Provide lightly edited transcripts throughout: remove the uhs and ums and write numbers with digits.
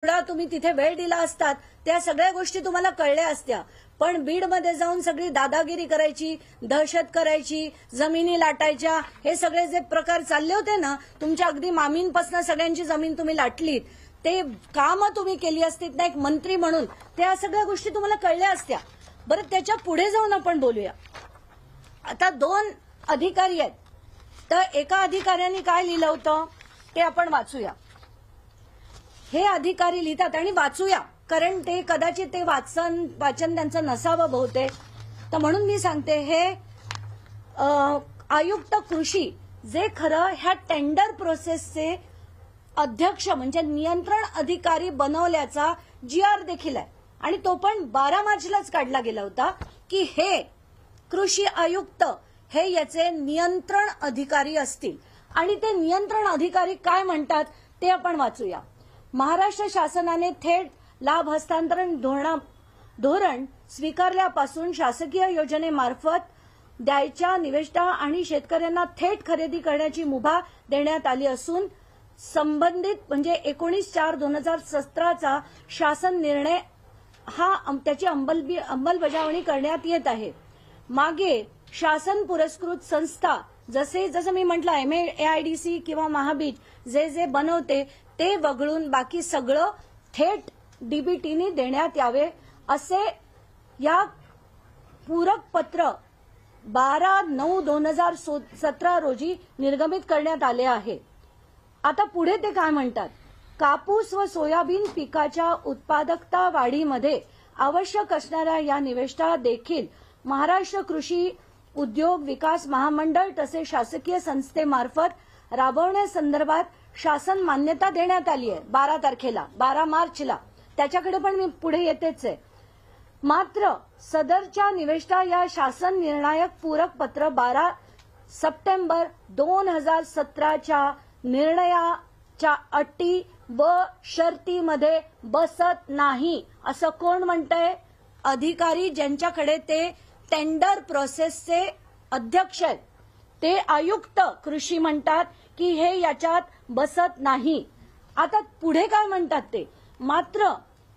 एवढा तुम्ही तिथे वेळ दिला असतात त्या सगळ्या गोष्टी तुम्हाला कळल्या असत्या. पण बीडमध्ये जाऊन सगळी दादागिरी करायची, दहशत करायची, जमिनी लाटायच्या, हे सगळे जे प्रकार चालले होते ना, तुमच्या अगदी मामींपासून सगळ्यांची जमीन तुम्ही लाटलीत, ते काम तुम्ही केली असतीत ना एक मंत्री म्हणून, त्या सगळ्या गोष्टी तुम्हाला कळल्या असत्या. बरं, त्याच्या पुढे जाऊन आपण बोलूया. आता 2 अधिकारी आहेत, तर एका अधिकाऱ्यांनी काय लिहिलं होतं ते आपण वाचूया. हे अधिकारी लिहितात आणि वाचूया, कारण ते कदाचित ते वाचन त्यांचं नसावं बहुतेक. तर म्हणून मी सांगते, हे आयुक्त कृषी जे खरं ह्या टेंडर प्रोसेसचे अध्यक्ष म्हणजे नियंत्रण अधिकारी बनवल्याचा GR देखील आहे, आणि तो पण 12 मार्चलाच काढला गेला होता की हे कृषी आयुक्त हे याचे नियंत्रण अधिकारी असतील. आणि ते नियंत्रण अधिकारी काय म्हणतात ते आपण वाचूया. महाराष्ट्र शासनाने थेट लाभ हस्तांतरण धोरण स्वीकारल्यापासून शासकीय योजनेमार्फत द्यायच्या निविष्ठा आणि शेतकऱ्यांना थेट खरेदी करण्याची मुभा देण्यात आली असून संबंधित म्हणजे 19/4/2017चा शासन निर्णय त्याची अंमलबजावणी करण्यात येत आहे. मागे शासन पुरस्कृत संस्था जसं मी म्हटलं MAIDC किंवा महाबीज जे बनवते ते वगळून बाकी सगळं थेट DBTने देण्यात यावे असे या पूरक पत्र 12/9/2017 रोजी निर्गमित करण्यात आले आहे. आता पुढे ते काय म्हणतात, कापूस व सोयाबीन पिकाच्या उत्पादकता वाढीमध्ये आवश्यक असणाऱ्या या निविष्ठा देखील महाराष्ट्र कृषी उद्योग विकास महामंडळ तसेच शासकीय संस्थेमार्फत राबवण्यासंदर्भात शासन मान्यता देण्यात आली आहे 12 मार्चला. त्याच्याकडे पण मी पुढे येतेच आहे. मात्र सदरच्या निविष्ठा या शासन निर्णायक पूरक पत्र 12 सप्टेंबर 2017च्या निर्णयाच्या अटी व शर्तीमध्ये बसत नाही असं कोण म्हणतंय? अधिकारी ज्यांच्याकडे ते टेंडर प्रोसेसचे अध्यक्ष आहेत ते आयुक्त कृषी म्हणतात की हे याच्यात बसत नाही. आता पुढे काय म्हणतात ते, मात्र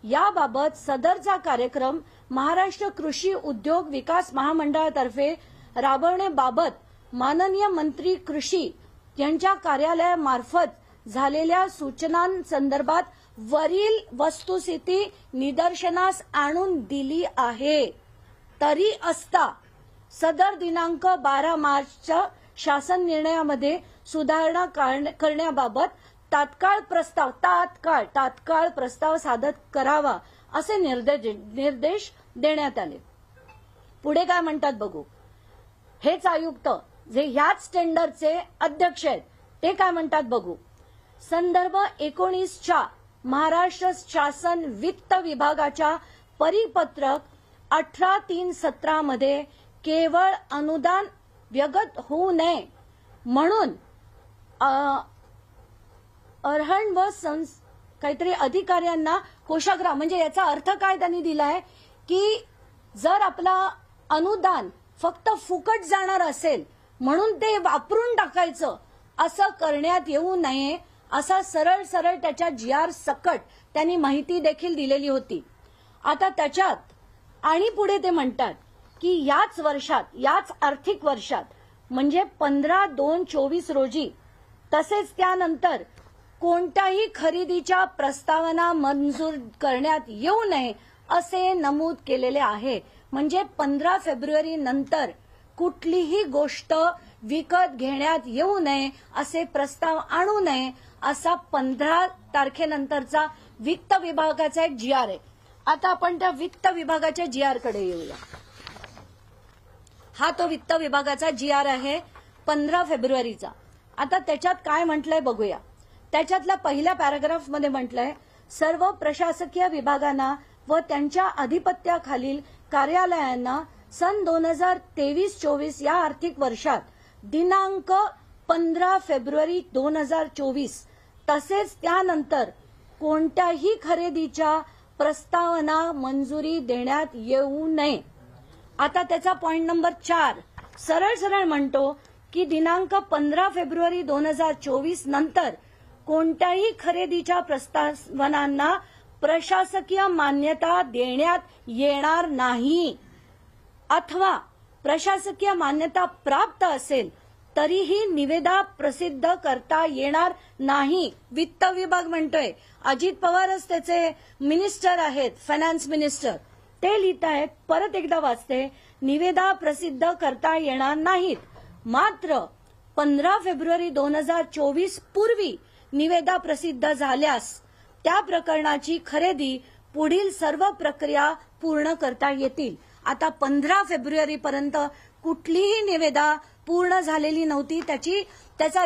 याबाबत सदरचा कार्यक्रम महाराष्ट्र कृषी उद्योग विकास महामंडळातर्फे राबवण्याबाबत माननीय मंत्री कृषी यांच्या कार्यालयामार्फत झालेल्या सूचनांसंदर्भात वरील वस्तुस्थिती निदर्शनास आणून दिली आहे. तरी असता सदर दिनांक 12 मार्चच्या शासन निर्णयामध्ये सुधारणा करण्याबाबत तात्काळ प्रस्ताव सादर करावा असे निर्देश देण्यात आले. पुढे काय म्हणतात बघू. हेच आयुक्त जे ह्याच टेंडरचे अध्यक्ष आहेत ते काय म्हणतात बघू. संदर्भ 19च्या महाराष्ट्र शासन वित्त विभागाच्या परिपत्रक 18/3/17 मध्ये केवळ अनुदान व्यगत होऊ नये म्हणून अर्हण व काहीतरी अधिकाऱ्यांना कोषाग्राम, म्हणजे याचा अर्थ काय त्यांनी दिलाय की जर आपला अनुदान फक्त फुकट जाणार असेल म्हणून ते वापरून टाकायचं असं करण्यात येऊ नये असा सरळ त्याच्या GR सकट त्यांनी माहिती देखील दिलेली होती. आता त्याच्यात आणि पुढे ते म्हणतात की याच आर्थिक वर्षात म्हणजे 15/2/24 रोजी तसेच त्यानंतर कोणत्याही खरेदीच्या प्रस्तावना मंजूर करण्यात येऊ नये असे नमूद केलेले आहे. म्हणजे 15 फेब्रुवारी नंतर कुठलीही गोष्ट विकत घेण्यात येऊ नये असे प्रस्ताव आणू नये असा 15 तारखेनंतरचा वित्त विभागाचा एक GR आहे. आता आपण त्या वित्त विभागाच्या GR कडे येऊया. हा तो वित्त विभागाचा GR आहे 15 फेब्रुवारीचा. आता त्याच्यात काय म्हटलंय बघूया. त्याच्यातल्या पहिल्या पॅराग्राफमध्ये म्हटलंय, सर्व प्रशासकीय विभागांना व त्यांच्या अधिपत्याखालील कार्यालयांना सन 2023-24 या आर्थिक वर्षात दिनांक 15 फेब्रुवारी 2024 तसेच त्यानंतर कोणत्याही खरेदीच्या प्रस्तावना मंजुरी देण्यात येऊ नये. आता त्याचा पॉइंट नंबर 4 सरळ म्हणतो की दिनांक 15 फेब्रुवारी 2024 नंतर कोणत्याही खरेदीच्या प्रस्तावनांना प्रशासकीय मान्यता देण्यात येणार नाही, अथवा प्रशासकीय मान्यता प्राप्त असेल तरीही निविदा प्रसिद्ध करता येणार नाही. वित्त विभाग म्हणतोय, अजित पवारच त्याचे मिनिस्टर आहेत, फायनान्स मिनिस्टर. ते लिहित आहेत, परत एकदा वाचते, निविदा प्रसिद्ध करता येणार नाहीत. मात्र 15 फेब्रुवारी 2024 पूर्वी निविदा प्रसिद्ध झाल्यास त्या प्रकरणाची खरेदी पुढील सर्व प्रक्रिया पूर्ण करता येतील. आता 15 फेब्रुवारी पर्यंत कुठलीही निविदा पूर्ण झालेली नव्हती. त्याचा